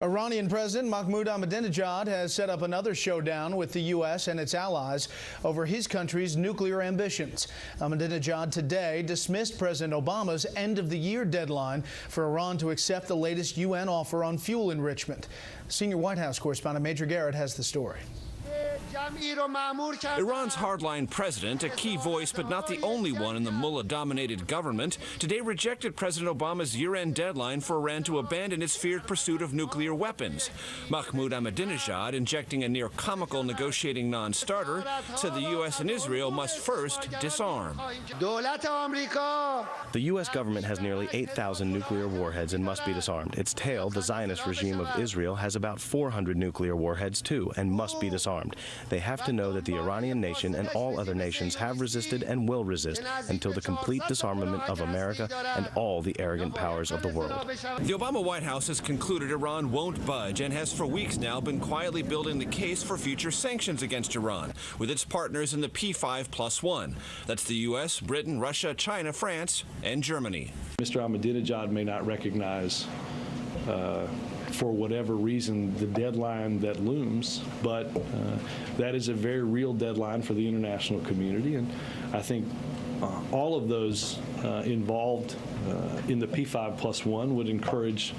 Iranian President Mahmoud Ahmadinejad has set up another showdown with the U.S. and its allies over his country's nuclear ambitions. Ahmadinejad today dismissed President Obama's end-of-the-year deadline for Iran to accept the latest UN offer on fuel enrichment. Senior White House correspondent Major Garrett has the story. Iran's hardline president, a key voice but not the only one in the mullah-dominated government, today rejected President Obama's year-end deadline for Iran to abandon its feared pursuit of nuclear weapons. Mahmoud Ahmadinejad, injecting a near-comical negotiating non-starter, said the U.S. and Israel must first disarm. The U.S. government has nearly 8,000 nuclear warheads and must be disarmed. Its tail, the Zionist regime of Israel, has about 400 nuclear warheads too and must be disarmed. They have to know that the Iranian nation and all other nations have resisted and will resist until the complete disarmament of America and all the arrogant powers of the world. The Obama White House has concluded Iran won't budge and has for weeks now been quietly building the case for future sanctions against Iran with its partners in the P5+1. That's the U.S., Britain, Russia, China, France, and Germany. Mr. Ahmadinejad may not recognize for whatever reason, the deadline that looms, but that is a very real deadline for the international community, and I think all of those involved in the P5+1 would encourage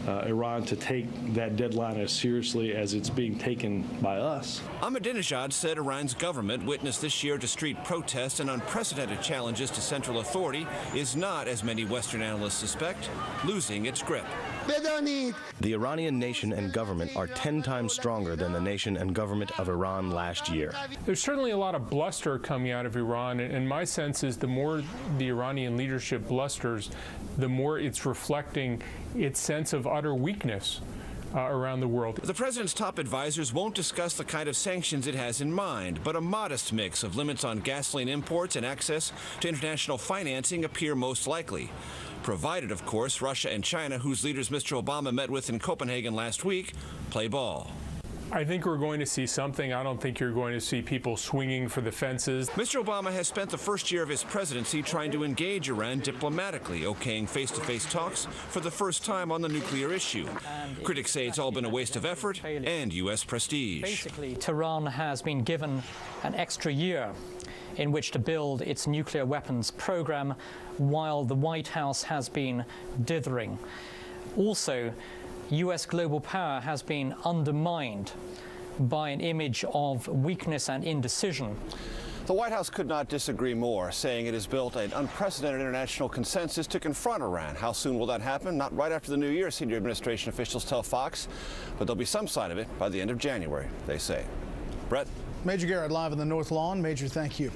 Iran to take that deadline as seriously as it's being taken by us. Ahmadinejad said Iran's government, witnessed this year to street protests and unprecedented challenges to central authority, is not, as many Western analysts suspect, losing its grip. The Iranian nation and government are 10 times stronger than the nation and government of Iran last year. There's certainly a lot of bluster coming out of Iran, and my sense is the more the Iranian leadership blusters, the more it's reflecting its sense of utter weakness around the world. The president's top advisors won't discuss the kind of sanctions it has in mind, but a modest mix of limits on gasoline imports and access to international financing appear most likely. Provided, of course, Russia and China, whose leaders Mr. Obama met with in Copenhagen last week, play ball. I think we're going to see something. I don't think you're going to see people swinging for the fences. Mr. Obama has spent the first year of his presidency trying to engage Iran diplomatically, okaying face-to-face talks for the first time on the nuclear issue. Critics say it's all been a waste of effort and U.S. prestige. Basically, Tehran has been given an extra year in which to build its nuclear weapons program, while the White House has been dithering. Also, U.S. global power has been undermined by an image of weakness and indecision. The White House could not disagree more, saying it has built an unprecedented international consensus to confront Iran. How soon will that happen? Not right after the new year, senior administration officials tell Fox, but there'll be some sign of it by the end of January, they say. Brett? Major Garrett live in the North Lawn. Major, thank you.